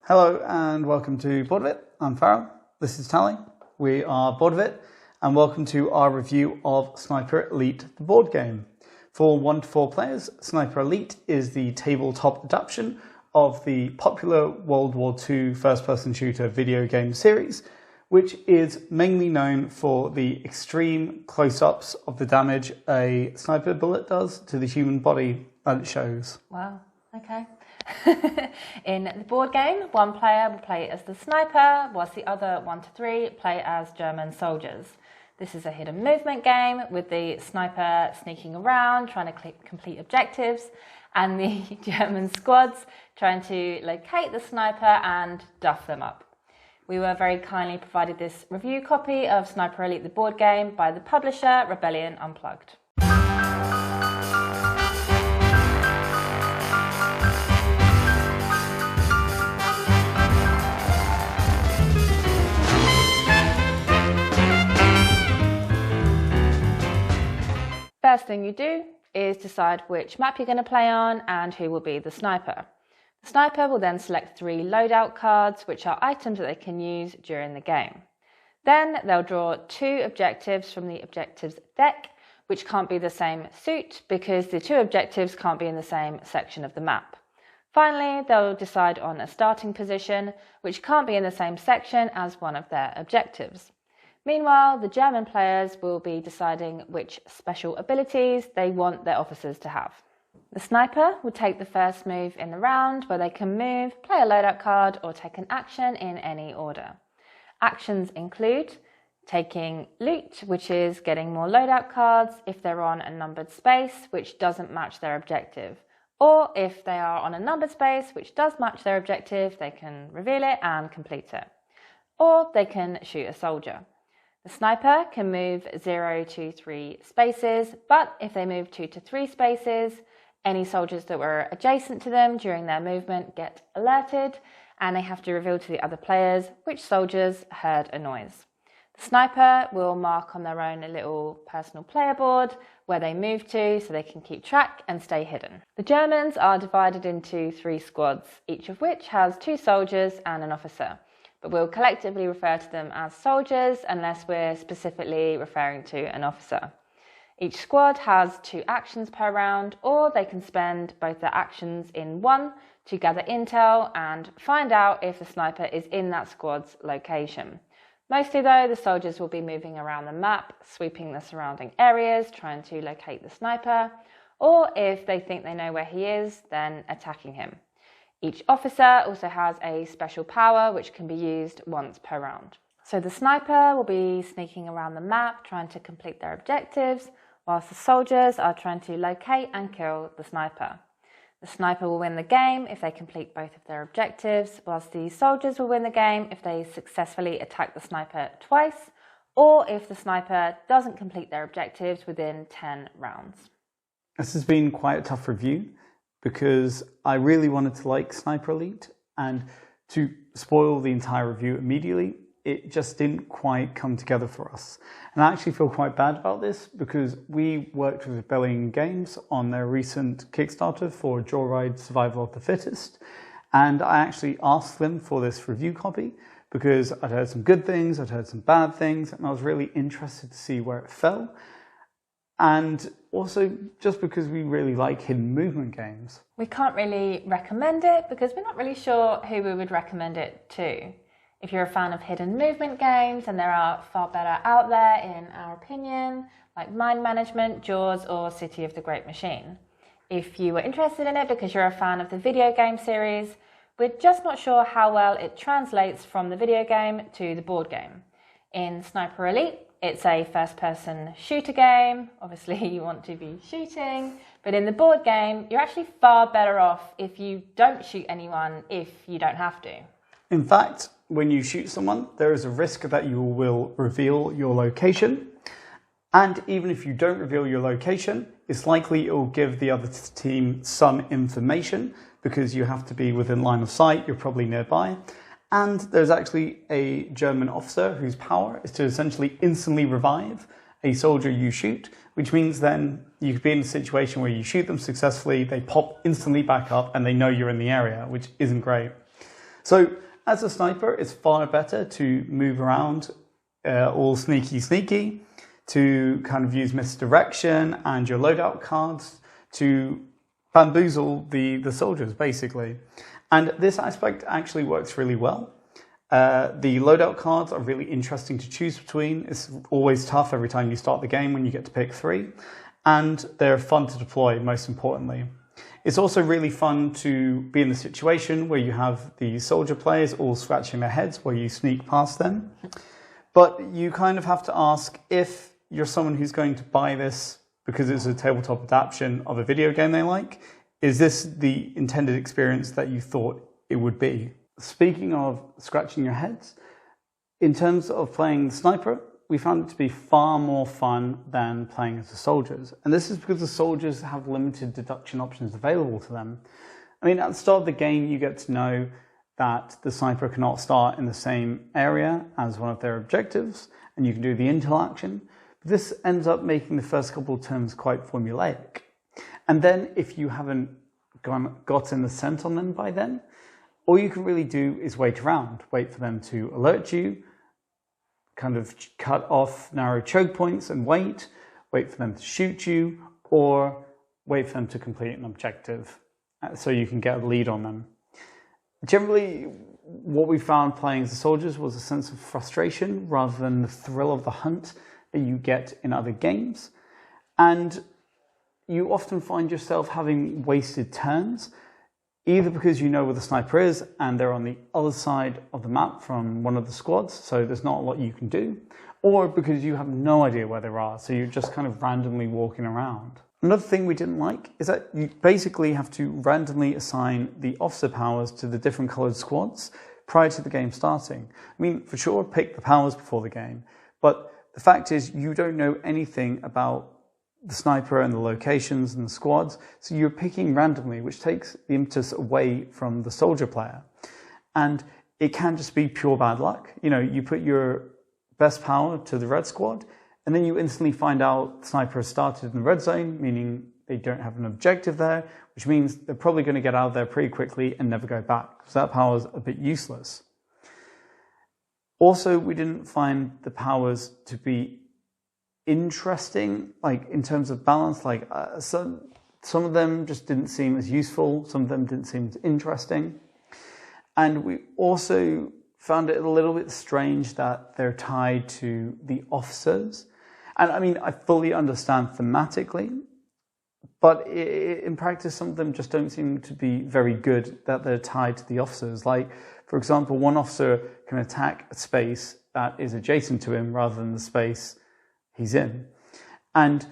Hello and welcome to Bored of It. I'm Farrell. This is Tally. We are Bored of It and welcome to our review of Sniper Elite, the board game. For 1 to 4 players, Sniper Elite is the tabletop adaptation of the popular World War II first-person shooter video game series, which is mainly known for the extreme close-ups of the damage a sniper bullet does to the human body that it shows. Wow, okay. In the board game, one player will play as the sniper, whilst the other 1 to 3 play as German soldiers. This is a hidden movement game with the sniper sneaking around, trying to complete objectives, and the German squads trying to locate the sniper and duff them up. We were very kindly provided this review copy of Sniper Elite, the board game, by the publisher Rebellion Unplugged. First thing you do is decide which map you're going to play on and who will be the sniper. The sniper will then select 3 loadout cards, which are items that they can use during the game. Then they'll draw 2 objectives from the objectives deck, which can't be the same suit because the 2 objectives can't be in the same section of the map. Finally, they'll decide on a starting position, which can't be in the same section as one of their objectives. Meanwhile, the German players will be deciding which special abilities they want their officers to have. The sniper will take the first move in the round, where they can move, play a loadout card, or take an action in any order. Actions include taking loot, which is getting more loadout cards if they're on a numbered space which doesn't match their objective. Or if they are on a numbered space which does match their objective, they can reveal it and complete it. Or they can shoot a soldier. The sniper can move 0 to 3 spaces, but if they move 2 to 3 spaces, any soldiers that were adjacent to them during their movement get alerted, and they have to reveal to the other players which soldiers heard a noise. The sniper will mark on their own a little personal player board where they move to so they can keep track and stay hidden. The Germans are divided into 3 squads, each of which has 2 soldiers and an officer. But we'll collectively refer to them as soldiers unless we're specifically referring to an officer. Each squad has 2 actions per round, or they can spend both their actions in one to gather intel and find out if the sniper is in that squad's location. Mostly though, the soldiers will be moving around the map, sweeping the surrounding areas, trying to locate the sniper, or if they think they know where he is, then attacking him. Each officer also has a special power which can be used once per round. So the sniper will be sneaking around the map trying to complete their objectives, whilst the soldiers are trying to locate and kill the sniper. The sniper will win the game if they complete both of their objectives, whilst the soldiers will win the game if they successfully attack the sniper twice, or if the sniper doesn't complete their objectives within 10 rounds. This has been quite a tough review, because I really wanted to like Sniper Elite, and to spoil the entire review immediately, it just didn't quite come together for us. And I actually feel quite bad about this because we worked with Rebellion Games on their recent Kickstarter for Joyride Survival of the Fittest, and I actually asked them for this review copy because I'd heard some good things, I'd heard some bad things, and I was really interested to see where it fell. And also just because we really like hidden movement games. We can't really recommend it because we're not really sure who we would recommend it to. If you're a fan of hidden movement games, and there are far better out there in our opinion, like Mind Management, Jaws or City of the Great Machine. If you were interested in it because you're a fan of the video game series, we're just not sure how well it translates from the video game to the board game. In Sniper Elite, it's a first-person shooter game. Obviously, you want to be shooting. But in the board game, you're actually far better off if you don't shoot anyone if you don't have to. In fact, when you shoot someone, there is a risk that you will reveal your location. And even if you don't reveal your location, it's likely it will give the other team some information because you have to be within line of sight, you're probably nearby. And there's actually a German officer whose power is to essentially instantly revive a soldier you shoot, which means then you could be in a situation where you shoot them successfully, they pop instantly back up and they know you're in the area, which isn't great. So as a sniper, it's far better to move around all sneaky, to kind of use misdirection and your loadout cards to bamboozle the soldiers, basically. And this aspect actually works really well. The loadout cards are really interesting to choose between. It's always tough every time you start the game when you get to pick 3. And they're fun to deploy, most importantly. It's also really fun to be in the situation where you have the soldier players all scratching their heads while you sneak past them. But you kind of have to ask, if you're someone who's going to buy this because it's a tabletop adaptation of a video game they like, is this the intended experience that you thought it would be? Speaking of scratching your heads, in terms of playing the sniper, we found it to be far more fun than playing as the soldiers. And this is because the soldiers have limited deduction options available to them. I mean, at the start of the game, you get to know that the sniper cannot start in the same area as one of their objectives, and you can do the intel action. But this ends up making the first couple of turns quite formulaic. And then if you haven't gotten the scent on them by then, all you can really do is wait around, wait for them to alert you, kind of cut off narrow choke points and wait for them to shoot you, or wait for them to complete an objective so you can get a lead on them. Generally, what we found playing as the soldiers was a sense of frustration rather than the thrill of the hunt that you get in other games. And you often find yourself having wasted turns, either because you know where the sniper is and they're on the other side of the map from one of the squads, so there's not a lot you can do, or because you have no idea where they are, so you're just kind of randomly walking around. Another thing we didn't like is that you basically have to randomly assign the officer powers to the different coloured squads prior to the game starting. I mean, for sure, pick the powers before the game, but the fact is you don't know anything about the sniper and the locations and the squads, so you're picking randomly, which takes the impetus away from the soldier player. And it can just be pure bad luck. You know, you put your best power to the red squad, and then you instantly find out the sniper has started in the red zone, meaning they don't have an objective there, which means they're probably going to get out of there pretty quickly and never go back, because that power is a bit useless. Also, we didn't find the powers to be interesting, like in terms of balance. Like some of them just didn't seem as useful, some of them didn't seem as interesting. And we also found it a little bit strange that they're tied to the officers. And I mean, I fully understand thematically, but in practice, some of them just don't seem to be very good that they're tied to the officers. Like, for example, one officer can attack a space that is adjacent to him rather than the space he's in. And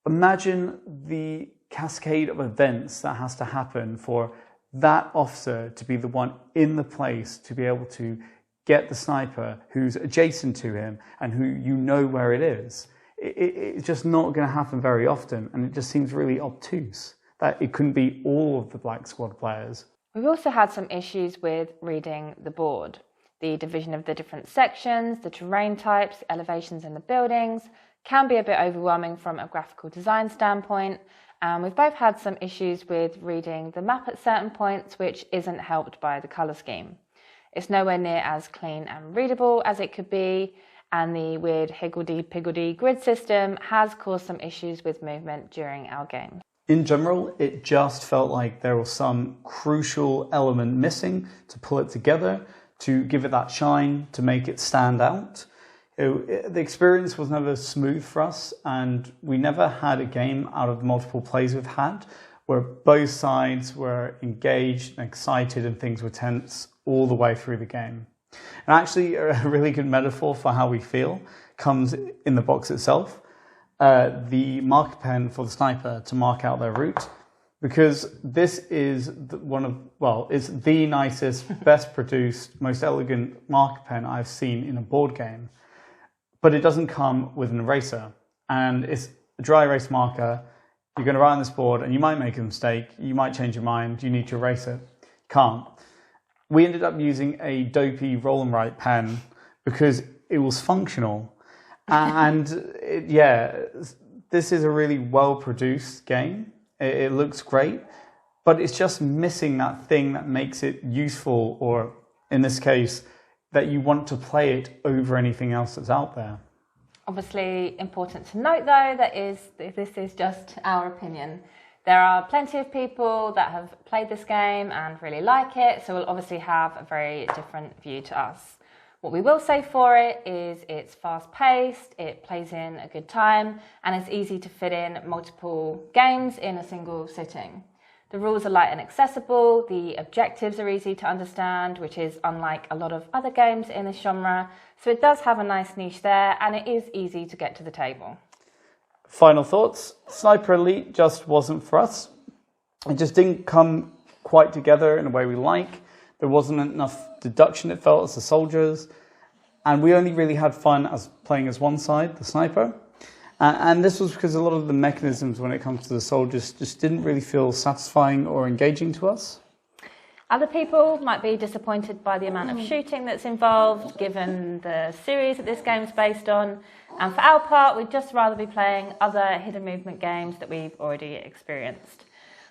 imagine the cascade of events that has to happen for that officer to be the one in the place to be able to get the sniper who's adjacent to him and who you know where it is. It's just not going to happen very often, and it just seems really obtuse that it couldn't be all of the Black Squad players. We've also had some issues with reading the board. The division of the different sections, the terrain types, elevations in the buildings can be a bit overwhelming from a graphical design standpoint. And we've both had some issues with reading the map at certain points, which isn't helped by the colour scheme. It's nowhere near as clean and readable as it could be, and the weird higgledy-piggledy grid system has caused some issues with movement during our game. In general, it just felt like there was some crucial element missing to pull it together, to give it that shine, to make it stand out. The experience was never smooth for us, and we never had a game out of the multiple plays we've had where both sides were engaged and excited and things were tense all the way through the game. And actually, a really good metaphor for how we feel comes in the box itself. The marker pen for the sniper to mark out their route, because this is it's the nicest, best produced, most elegant marker pen I've seen in a board game. But it doesn't come with an eraser, and it's a dry erase marker. You're going to write on this board and you might make a mistake, you might change your mind, you need to erase it. Can't. We ended up using a dopey roll and write pen because it was functional. And this is a really well produced game. It looks great, but it's just missing that thing that makes it useful, or in this case, that you want to play it over anything else that's out there. Obviously, important to note though, this is just our opinion. There are plenty of people that have played this game and really like it, so we'll obviously have a very different view to us. What we will say for it is it's fast-paced, it plays in a good time, and it's easy to fit in multiple games in a single sitting. The rules are light and accessible, the objectives are easy to understand, which is unlike a lot of other games in this genre, so it does have a nice niche there, and it is easy to get to the table. Final thoughts. Sniper Elite just wasn't for us. It just didn't come quite together in a way we like. There wasn't enough deduction, it felt, as the soldiers. And we only really had fun as playing as one side, the sniper. And this was because a lot of the mechanisms when it comes to the soldiers just didn't really feel satisfying or engaging to us. Other people might be disappointed by the amount of shooting that's involved, given the series that this game is based on. And for our part, we'd just rather be playing other hidden movement games that we've already experienced.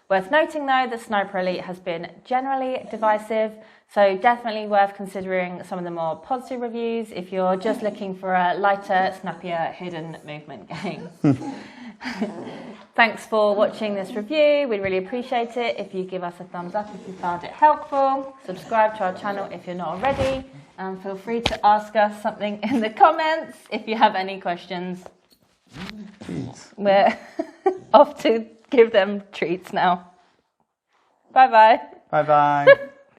Worth noting though, that Sniper Elite has been generally divisive, so definitely worth considering some of the more positive reviews if you're just looking for a lighter, snappier hidden movement game. Thanks for watching this review. We'd really appreciate it if you give us a thumbs up if you found it helpful. Subscribe to our channel if you're not already. And feel free to ask us something in the comments if you have any questions. We're off to give them treats now. Bye-bye. Bye-bye.